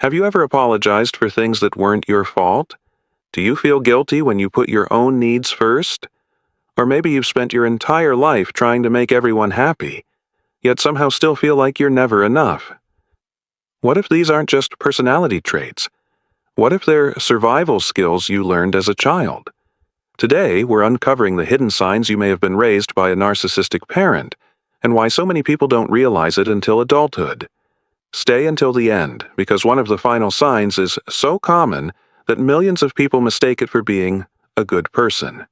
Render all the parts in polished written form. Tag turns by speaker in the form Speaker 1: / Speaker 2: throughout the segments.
Speaker 1: Have you ever apologized for things that weren't your fault? Do you feel guilty when you put your own needs first? Or maybe you've spent your entire life trying to make everyone happy, yet somehow still feel like you're never enough. What if these aren't just personality traits? What if they're survival skills you learned as a child? Today, we're uncovering the hidden signs you may have been raised by a narcissistic parent, and why so many people don't realize it until adulthood. Stay until the end, because one of the final signs is so common that millions of people mistake it for being a good person.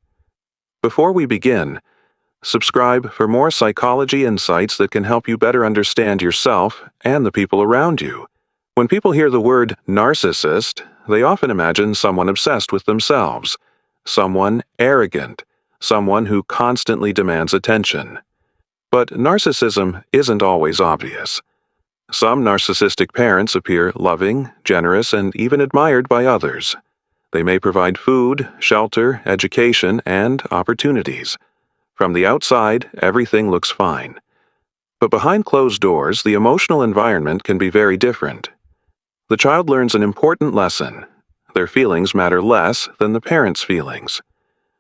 Speaker 1: Before we begin, subscribe for more psychology insights that can help you better understand yourself and the people around you. When people hear the word narcissist, they often imagine someone obsessed with themselves, someone arrogant, someone who constantly demands attention. But narcissism isn't always obvious. Some narcissistic parents appear loving, generous, and even admired by others. They may provide food, shelter, education, and opportunities. From the outside, everything looks fine. But behind closed doors, the emotional environment can be very different. The child learns an important lesson. Their feelings matter less than the parent's feelings.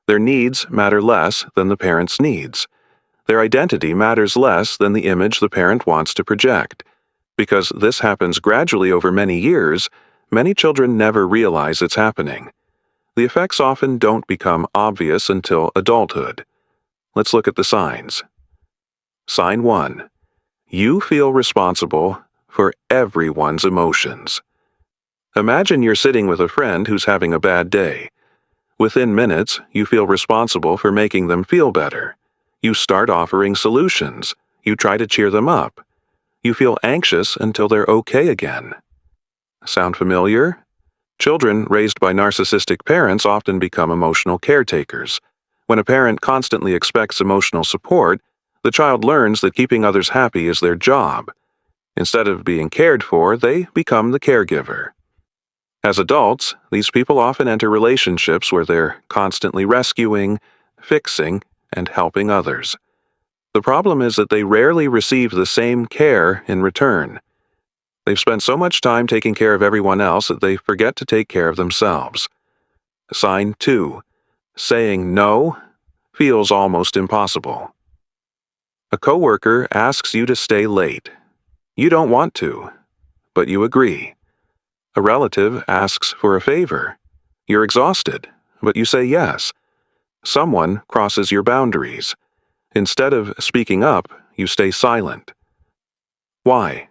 Speaker 1: Their needs matter less than the parent's needs. Their identity matters less than the image the parent wants to project. Because this happens gradually over many years, many children never realize it's happening. The effects often don't become obvious until adulthood. Let's look at the signs. Sign 1. You feel responsible for everyone's emotions. Imagine you're sitting with a friend who's having a bad day. Within minutes, you feel responsible for making them feel better. You start offering solutions. You try to cheer them up. You feel anxious until they're okay again. Sound familiar? Children raised by narcissistic parents often become emotional caretakers. When a parent constantly expects emotional support, the child learns that keeping others happy is their job. Instead of being cared for, they become the caregiver. As adults, these people often enter relationships where they're constantly rescuing, fixing, and helping others. The problem is that they rarely receive the same care in return. They've spent so much time taking care of everyone else that they forget to take care of themselves. Sign 2. Saying no feels almost impossible. A coworker asks you to stay late. You don't want to, but you agree. A relative asks for a favor. You're exhausted, but you say yes. Someone crosses your boundaries. Instead of speaking up, you stay silent. Why?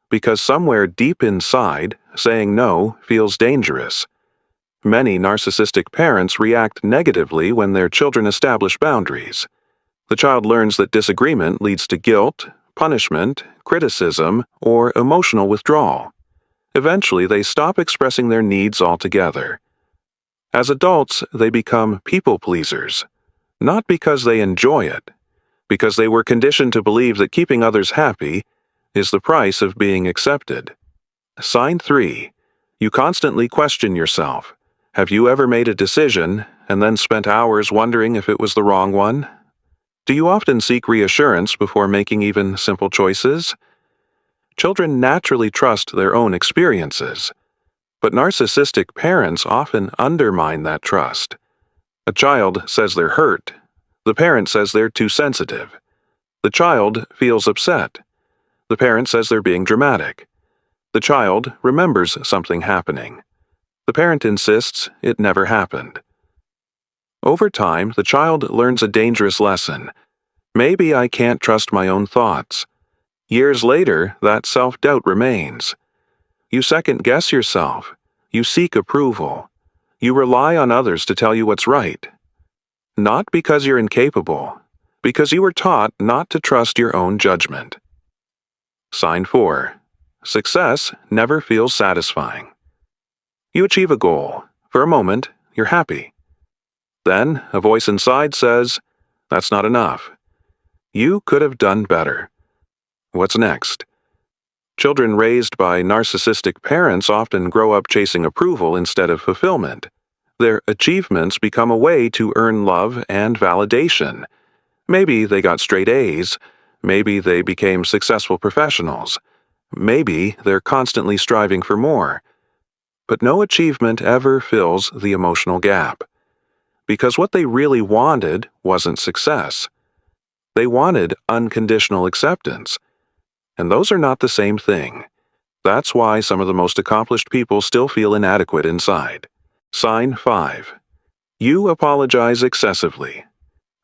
Speaker 1: Because somewhere deep inside, saying no feels dangerous. Many narcissistic parents react negatively when their children establish boundaries. The child learns that disagreement leads to guilt, punishment, criticism, or emotional withdrawal. Eventually, they stop expressing their needs altogether. As adults, they become people pleasers, not because they enjoy it, because they were conditioned to believe that keeping others happy is the price of being accepted. Sign 3. You constantly question yourself. Have you ever made a decision and then spent hours wondering if it was the wrong one? Do you often seek reassurance before making even simple choices? Children naturally trust their own experiences, but narcissistic parents often undermine that trust. A child says they're hurt. The parent says they're too sensitive. The child feels upset. The parent says they're being dramatic. The child remembers something happening. The parent insists it never happened. Over time, the child learns a dangerous lesson. Maybe I can't trust my own thoughts. Years later, that self-doubt remains. You second-guess yourself. You seek approval. You rely on others to tell you what's right. Not because you're incapable, because you were taught not to trust your own judgment. Sign 4. Success never feels satisfying. You achieve a goal. For a moment, you're happy. Then, a voice inside says, "That's not enough. You could have done better." What's next? Children raised by narcissistic parents often grow up chasing approval instead of fulfillment. Their achievements become a way to earn love and validation. Maybe they got straight A's. Maybe they became successful professionals. Maybe they're constantly striving for more. But no achievement ever fills the emotional gap. Because what they really wanted wasn't success. They wanted unconditional acceptance. And those are not the same thing. That's why some of the most accomplished people still feel inadequate inside. Sign 5. You apologize excessively.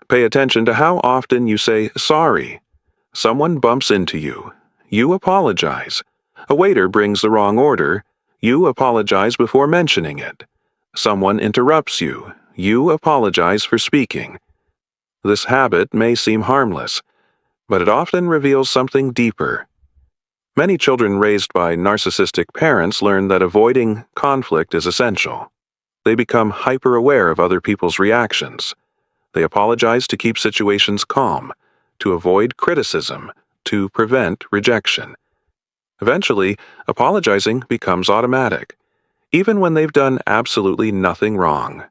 Speaker 1: Pay attention to how often you say sorry. Someone bumps into you. You apologize. A waiter brings the wrong order. You apologize before mentioning it. Someone interrupts you. You apologize for speaking. This habit may seem harmless, but it often reveals something deeper. Many children raised by narcissistic parents learn that avoiding conflict is essential. They become hyper-aware of other people's reactions. They apologize to keep situations calm, to avoid criticism, to prevent rejection. Eventually, apologizing becomes automatic, even when they've done absolutely nothing wrong.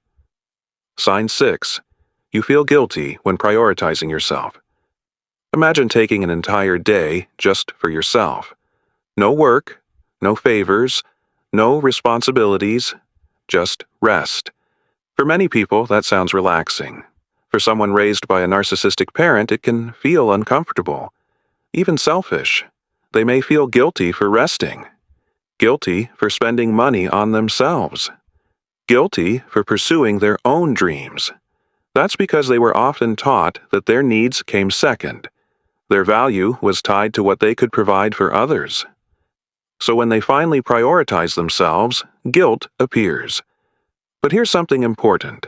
Speaker 1: Sign 6. You feel guilty when prioritizing yourself. Imagine taking an entire day just for yourself. No work, no favors, no responsibilities, just rest. For many people, that sounds relaxing. For someone raised by a narcissistic parent, it can feel uncomfortable, even selfish. They may feel guilty for resting, guilty for spending money on themselves, guilty for pursuing their own dreams. That's because they were often taught that their needs came second. Their value was tied to what they could provide for others. So when they finally prioritize themselves, guilt appears. But here's something important.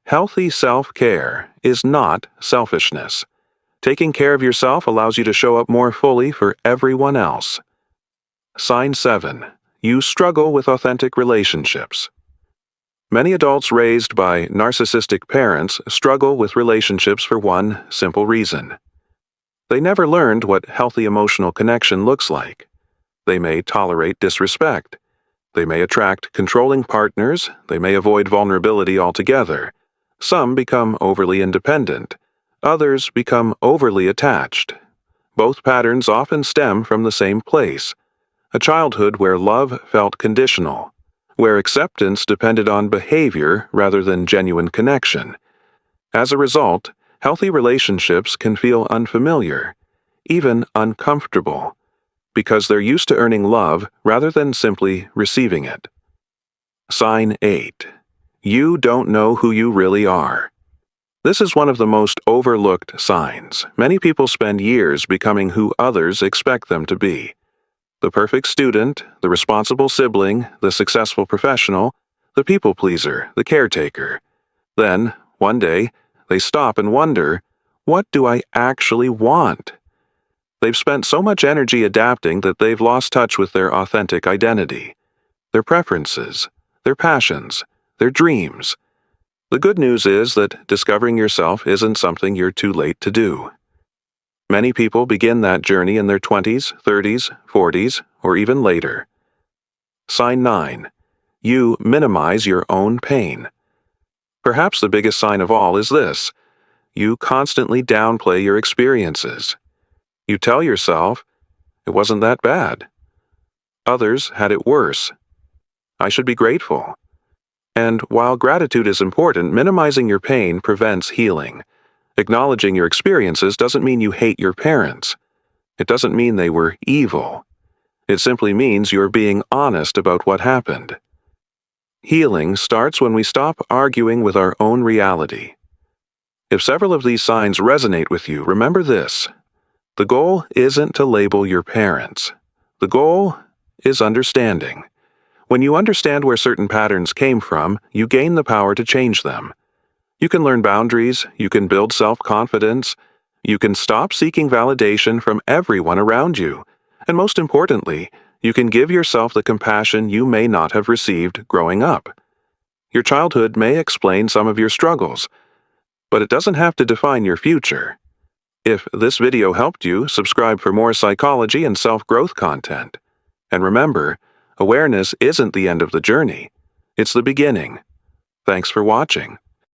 Speaker 1: Healthy self-care is not selfishness. Taking care of yourself allows you to show up more fully for everyone else. Sign 7. You struggle with authentic relationships. Many adults raised by narcissistic parents struggle with relationships for one simple reason. They never learned what healthy emotional connection looks like. They may tolerate disrespect. They may attract controlling partners. They may avoid vulnerability altogether. Some become overly independent. Others become overly attached. Both patterns often stem from the same place, a childhood where love felt conditional, where acceptance depended on behavior rather than genuine connection. As a result, healthy relationships can feel unfamiliar, even uncomfortable, because they're used to earning love rather than simply receiving it. Sign 8. You don't know who you really are. This is one of the most overlooked signs. Many people spend years becoming who others expect them to be. The perfect student, the responsible sibling, the successful professional, the people pleaser, the caretaker. Then, one day, they stop and wonder, what do I actually want? They've spent so much energy adapting that they've lost touch with their authentic identity, their preferences, their passions, their dreams. The good news is that discovering yourself isn't something you're too late to do. Many people begin that journey in their 20s, 30s, 40s, or even later. Sign 9. You minimize your own pain. Perhaps the biggest sign of all is this. You constantly downplay your experiences. You tell yourself, it wasn't that bad. Others had it worse. I should be grateful. And while gratitude is important, minimizing your pain prevents healing. Acknowledging your experiences doesn't mean you hate your parents. It doesn't mean they were evil. It simply means you're being honest about what happened. Healing starts when we stop arguing with our own reality. If several of these signs resonate with you, remember this. The goal isn't to label your parents. The goal is understanding. When you understand where certain patterns came from, you gain the power to change them. You can learn boundaries, you can build self-confidence, you can stop seeking validation from everyone around you, and most importantly, you can give yourself the compassion you may not have received growing up. Your childhood may explain some of your struggles, but it doesn't have to define your future. If this video helped you, subscribe for more psychology and self-growth content. And remember, awareness isn't the end of the journey. It's the beginning. Thanks for watching.